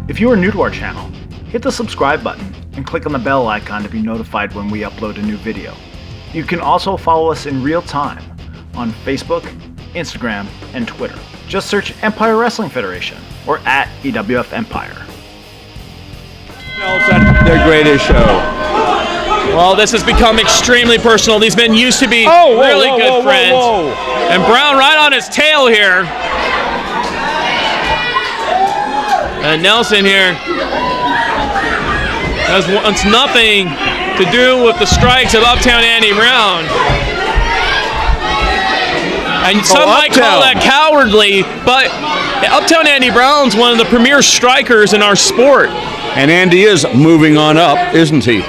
If you are new to our channel, hit the subscribe button and click on the bell icon to be notified when we upload a new video. You can also follow us in real time on Facebook, Instagram, and Twitter. Just search Empire Wrestling Federation or at EWF Empire. Their greatest show. Well, this has become extremely personal. These men used to be really good friends. And Brown right on his tail here. And Nelson here wants nothing to do with the strikes of Uptown Andy Brown. And some might call that cowardly, but Uptown Andy Brown's one of the premier strikers in our sport. And Andy is moving on up, isn't he?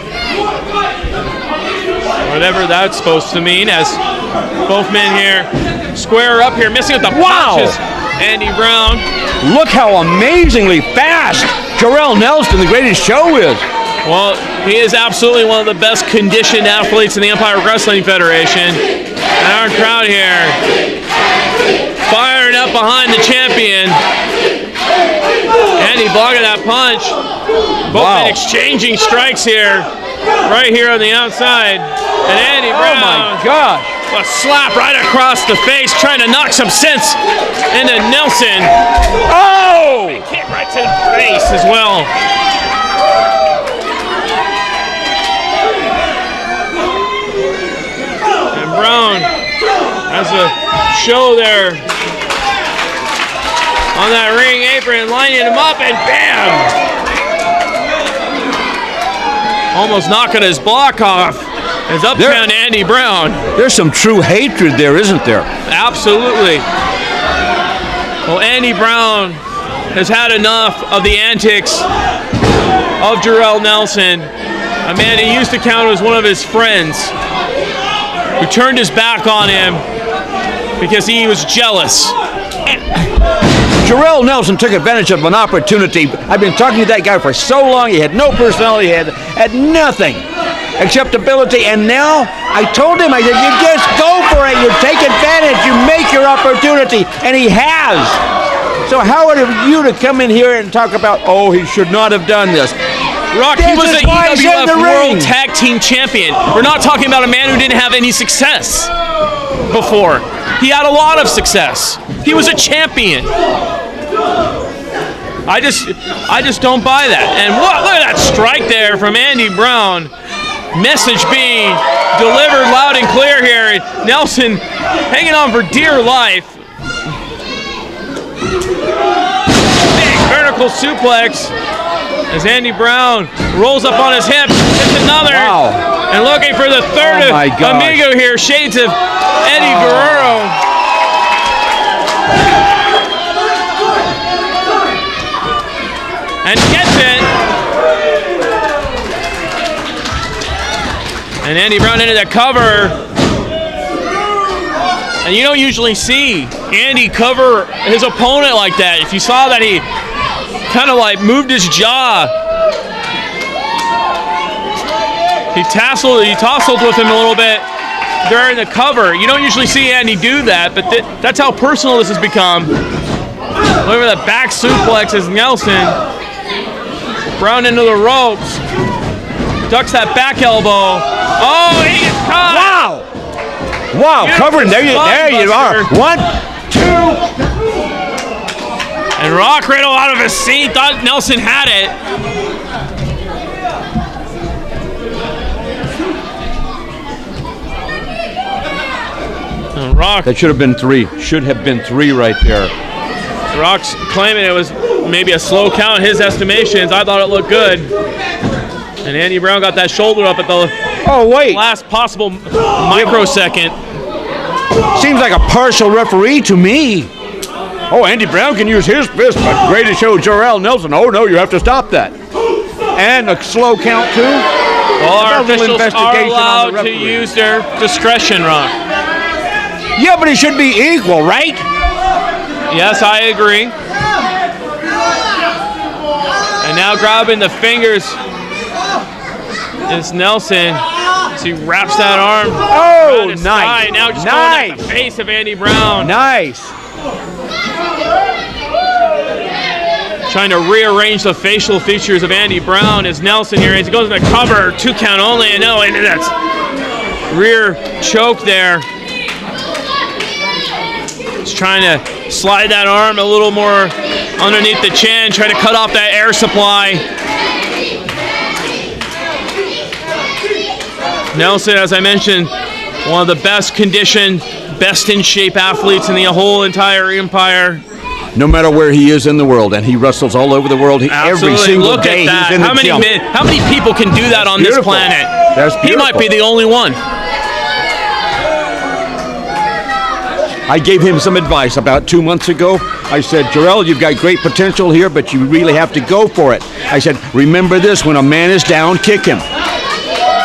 Whatever that's supposed to mean, as both men here square up here, missing with the punches. Andy Brown. Look how amazingly fast Jarrell Nelson, the greatest show, is. Well, he is absolutely one of the best conditioned athletes in the Empire Wrestling Federation. And our crowd here firing up behind the champion. Andy blocking that punch. Both men exchanging strikes here, right here on the outside. And Andy Brown, oh my gosh, a slap right across the face, trying to knock some sense into Nelson. Oh! A kick right to the face as well. And Brown has a show there on that ring apron, lining him up, and bam! Almost knocking his block off. Is Uptown Andy Brown. There's some true hatred there, isn't there? Absolutely. Well, Andy Brown has had enough of the antics of Jarrell Nelson, a man he used to count as one of his friends, who turned his back on him because he was jealous. Jarrell Nelson took advantage of an opportunity. I've been talking to that guy for so long. He had no personality, he had nothing except ability, and now I told him, I said, you just go for it, you take advantage, you make your opportunity, and he has. So how are you to come in here and talk about, oh, he should not have done this? Rock, he was the EWF World Tag Team Champion. We're not talking about a man who didn't have any success before. He had a lot of success. He was a champion. I just don't buy that. And look at that strike there from Andy Brown. Message being delivered loud and clear here. Nelson hanging on for dear life. Big vertical suplex as Andy Brown rolls up on his hip. Hits another. Wow. And looking for the third amigo here. Shades of Eddie Guerrero. And gets it. And Andy Brown into the cover. And you don't usually see Andy cover his opponent like that. If you saw that, he kind of like moved his jaw. He tousled with him a little bit during the cover. You don't usually see Andy do that, but that's how personal this has become. Look at the back suplex as Nelson. Brown into the ropes. Ducks that back elbow. Oh, he gets caught. Wow. Wow, covering. There you are. 1, 2. And Rock Riddle out of his seat. Thought Nelson had it. And Rock. That should have been 3. Should have been 3 right there. Rock's claiming it was maybe a slow count in his estimations. I thought it looked good. And Andy Brown got that shoulder up at the last possible microsecond. Seems like a partial referee to me. Oh, Andy Brown can use his fist, but greatest show, Jarrell Nelson. Oh, no, you have to stop that. And a slow count, too. Well, our officials are allowed to use their discretion, Rock. Yeah, but it should be equal, right? Yes, I agree. And now grabbing the fingers is Nelson. As he wraps that arm around his thigh. Now just going at the face of Andy Brown. Nice. Trying to rearrange the facial features of Andy Brown as Nelson here. As he goes to the cover, 2 count only, and no, and that's rear choke there. He's trying to slide that arm a little more underneath the chin, try to cut off that air supply. Nelson, as I mentioned, one of the best conditioned, best in shape athletes in the whole entire empire. No matter where he is in the world, and he wrestles all over the world. Every single Look day at that. he's in the gym. How many people can do that on this planet? That's beautiful. He might be the only one. I gave him some advice about 2 months ago. I said, Jarrell, you've got great potential here, but you really have to go for it. I said, remember this, when a man is down, kick him.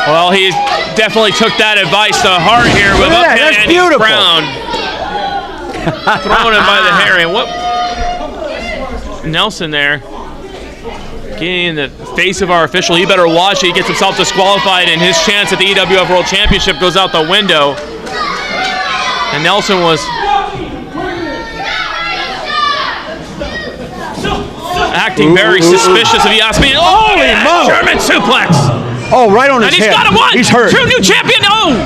Well, he definitely took that advice to heart here with Uptown Andy Brown. Throwing him by the hair. And what? Nelson there. Getting in the face of our official. He better watch it. He gets himself disqualified, and his chance at the EWF World Championship goes out the window. And Nelson was acting very suspicious, if you ask me. Holy moly! German suplex. Oh, right on his head. And he's got a 1. He's hurt. 2 new champion. Oh,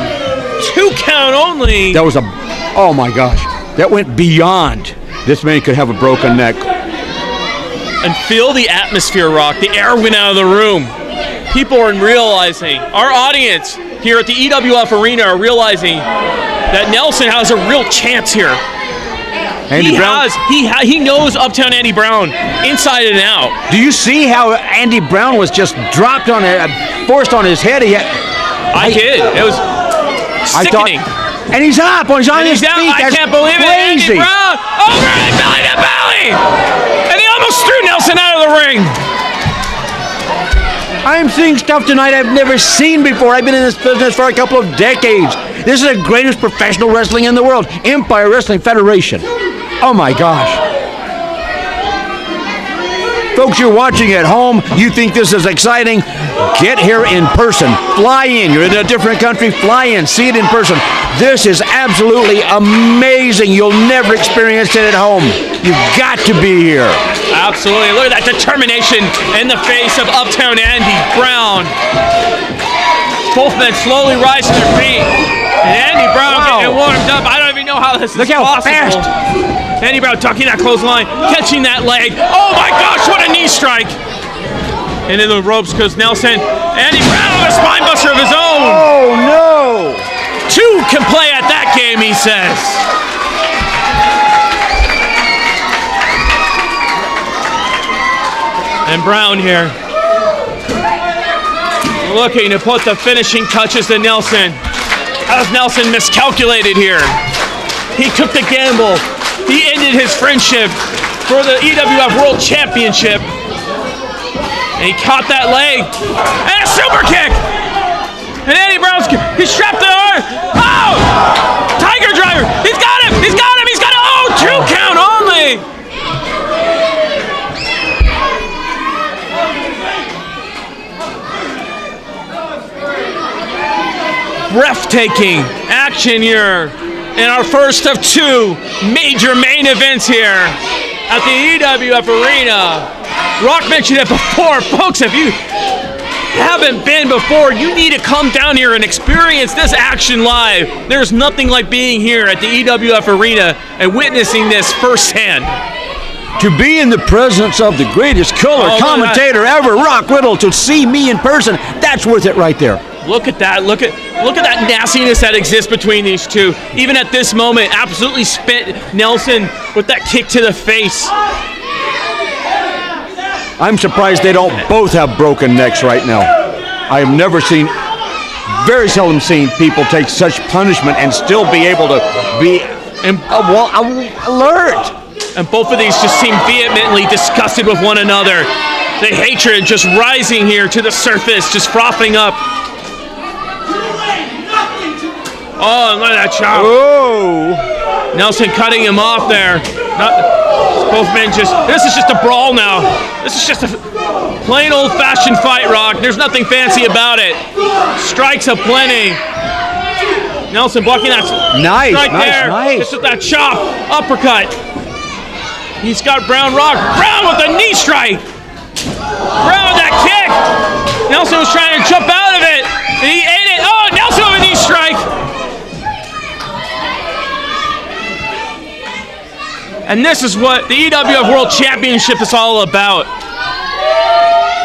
2 count only. That was oh my gosh. That went beyond. This man could have a broken neck. And feel the atmosphere, Rock. The air went out of the room. People are realizing, our audience here at the EWF Arena are realizing that Nelson has a real chance here. Andy Brown? He knows Uptown Andy Brown inside and out. Do you see how Andy Brown was just dropped on it, forced on his head? I did. It was sickening. And he's up. He's on his feet. I can't believe it. Andy Brown over and belly to belly. And he almost threw Nelson out of the ring. I'm seeing stuff tonight I've never seen before. I've been in this business for a couple of decades. This is the greatest professional wrestling in the world. Empire Wrestling Federation. Oh my gosh. Folks, you're watching at home. You think this is exciting? Get here in person. Fly in. You're in a different country. Fly in. See it in person. This is absolutely amazing. You'll never experience it at home. You've got to be here. Absolutely. Look at that determination in the face of Uptown Andy Brown. Both men slowly rise to their feet. And Andy Brown getting warmed up. I don't even know how this is possible. Look how fast. Andy Brown tucking that clothesline, catching that leg. Oh my gosh, what a knee strike. And in the ropes goes Nelson. Andy Brown with a spine buster of his own. Oh no. 2 can play at that game, he says. And Brown here, looking to put the finishing touches to Nelson. How's Nelson miscalculated here? He took the gamble. He ended his friendship for the EWF World Championship. And he caught that leg. And a super kick! And Andy Brown's, he's strapped to the arm. Oh! Tiger driver! He's got him! He's got him! He's got him! Oh, 2 count only! Breathtaking action here in our first of 2 major main events here at the EWF Arena. Rock mentioned it before, folks. If you haven't been before, you need to come down here and experience this action live. There's nothing like being here at the EWF Arena and witnessing this firsthand. To be in the presence of the greatest color commentator ever, Rock Riddle, to see me in person, that's worth it right there. Look at that. Look at that nastiness that exists between these two. Even at this moment, absolutely spent Nelson with that kick to the face. I'm surprised they don't both have broken necks right now. I have never seen, very seldom seen people take such punishment and still be able to be alert. And both of these just seem vehemently disgusted with one another. The hatred just rising here to the surface, just frothing up. Oh, look at that chop. Oh. Nelson cutting him off there. Both men this is just a brawl now. This is just a plain old-fashioned fight, Rock. There's nothing fancy about it. Strikes aplenty. Nelson blocking that strike there. Nice. Just with that chop, uppercut. He's got Brown rocked. Brown with a knee strike. Brown with that kick. Nelson was trying to jump out of it. And he ate it. Oh, Nelson with a knee strike. And this is what the EWF World Championship is all about.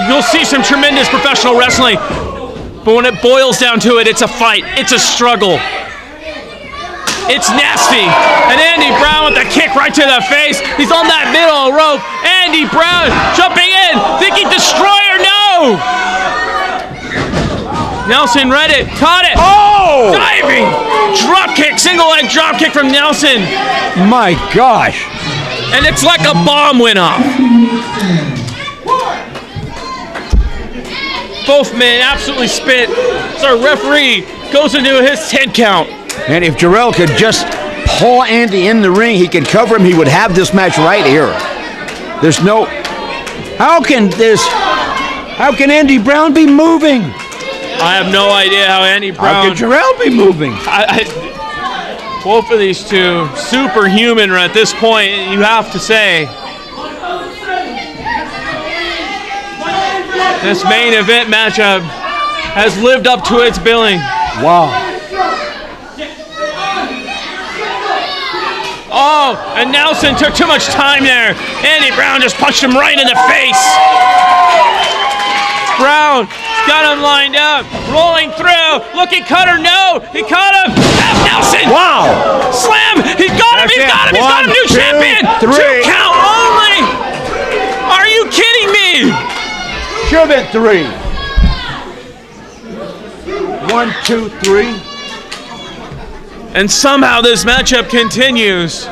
You'll see some tremendous professional wrestling, but when it boils down to it, it's a fight. It's a struggle. It's nasty. And Andy Brown with the kick right to the face. He's on that middle rope. Andy Brown jumping in, thinking destroyer, no! Nelson read it, caught it. Oh! Diving! Drop kick, single leg drop kick from Nelson. My gosh. And it's like a bomb went off. Both men absolutely spit. So our referee goes into his 10 count. And if Jarrell could just pull Andy in the ring, he could cover him, he would have this match right here. There's no... How can Andy Brown be moving? I have no idea how Andy Brown... How could Jarrell be moving? Both of these two, superhuman at this point, you have to say. This main event matchup has lived up to its billing. Wow. Oh, and Nelson took too much time there. Andy Brown just punched him right in the face. Brown got him lined up, rolling through, looking cutter, no, he caught him. Nelson! Wow! Slam! He's got him! He's got him! He's got him! New champion! 2 count only! Are you kidding me? Should have been 3. 1, 2, 3. And somehow this matchup continues.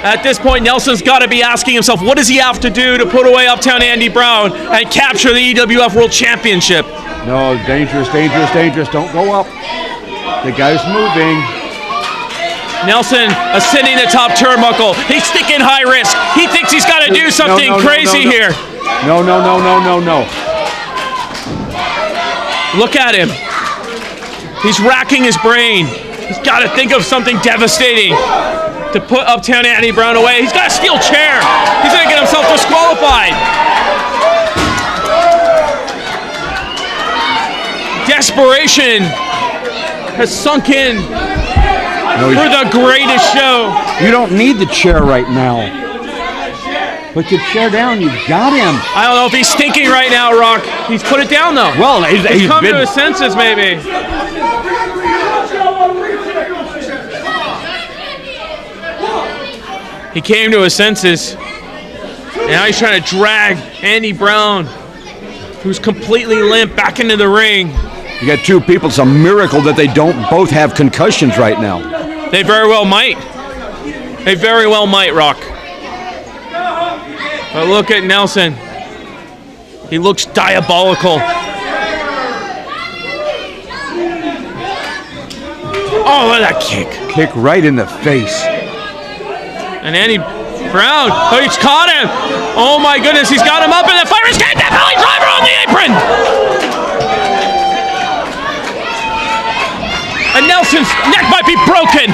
At this point, Nelson's got to be asking himself, what does he have to do to put away Uptown Andy Brown and capture the EWF World Championship? No, dangerous, dangerous, dangerous. Don't go up. The guy's moving. Nelson ascending the top turnbuckle. He's thinking high risk. He thinks he's got to do something crazy here. No. Look at him. He's racking his brain. He's got to think of something devastating to put Uptown Andy Brown away. He's got a steel chair. He's going to get himself disqualified. Desperation has sunk in for the greatest show. You don't need the chair right now. Put your chair down. You've got him. I don't know if he's thinking right now, Rock. He's put it down, though. Well, he's come to his senses, maybe. He came to his senses. And now he's trying to drag Andy Brown, who's completely limp, back into the ring. You got 2 people. It's a miracle that they don't both have concussions right now. They very well might. They very well might, Rock. But look at Nelson. He looks diabolical. Oh, look at that kick. Kick right in the face. And Andy Brown, oh, he's caught him. Oh my goodness, he's got him up in the fire escape. That belly driver on the apron. And Nelson's neck might be broken.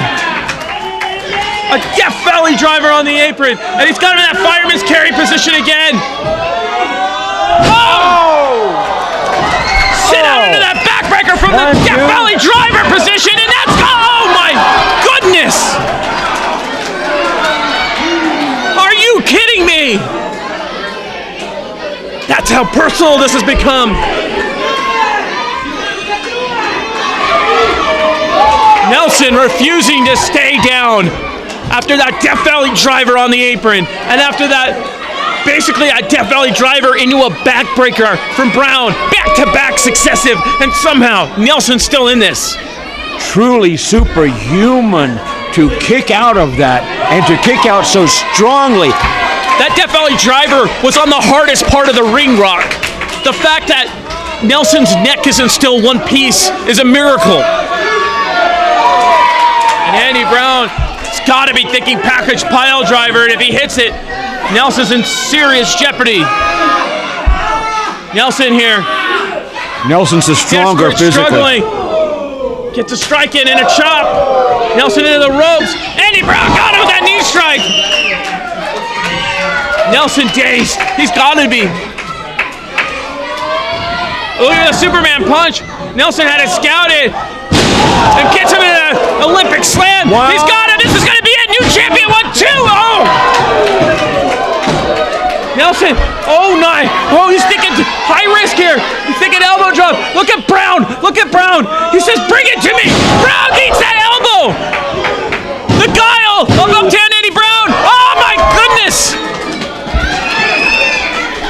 A Death Valley driver on the apron, and he's got him in that fireman's carry position again. Oh! Sit out into that backbreaker from the Death Valley driver position, and that's oh my goodness! Are you kidding me? That's how personal this has become. Nelson refusing to stay down. After that Death Valley driver on the apron, and after that, basically a Death Valley driver into a backbreaker from Brown, back-to-back successive, and somehow Nelson's still in this. Truly superhuman to kick out of that, and to kick out so strongly. That Death Valley driver was on the hardest part of the ring, Rock. The fact that Nelson's neck isn't still one piece is a miracle. And Andy Brown got to be thinking package pile driver, and if he hits it, Nelson's in serious jeopardy. Nelson here. Nelson's the stronger physically. Struggling. Gets a strike in and a chop. Nelson into the ropes. Andy Brown got him with that knee strike. Nelson dazed. He's gotta be. Look at the Superman punch. Nelson had it scouted. And gets him in an Olympic slam. Wow. He's got it. This is gonna be it. New champion 1-2. Oh! Nelson, oh my, oh, he's thinking high risk here. He's thinking elbow drop. Look at Brown, look at Brown. He says, bring it to me. Brown needs that elbow. The guile of Uptown Andy Brown. Oh my goodness.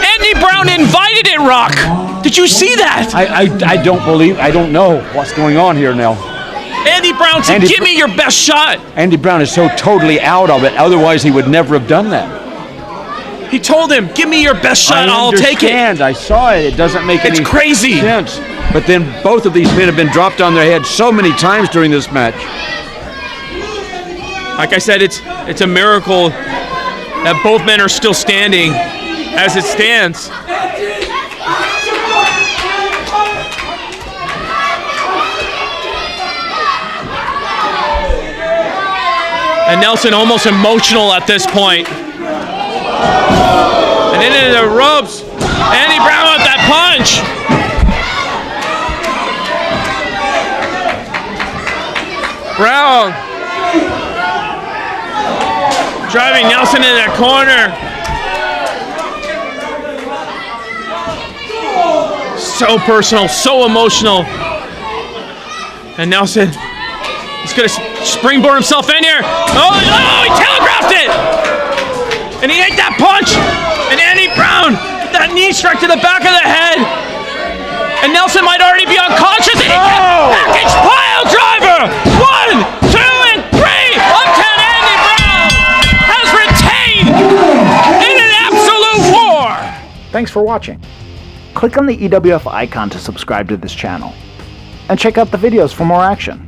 Andy Brown invited it, Rock. Did you see that? I don't know what's going on here now. Andy Brown said, give me your best shot. Andy Brown is so totally out of it, otherwise he would never have done that. He told him, give me your best shot, I'll take it. I saw it. It doesn't make any crazy sense. But then both of these men have been dropped on their heads so many times during this match. Like I said, it's a miracle that both men are still standing as it stands. And Nelson almost emotional at this point. And then into the ropes. Andy Brown with that punch. Brown driving Nelson in that corner. So personal, so emotional. And Nelson is going to springboard himself in here. Oh, he telegraphed it! And he ate that punch! And Andy Brown with that knee strike to the back of the head. And Nelson might already be unconscious. And he package pile driver! 1, 2, and 3! Uptown Andy Brown has retained in an absolute war! Thanks for watching. Click on the EWF icon to subscribe to this channel. And check out the videos for more action.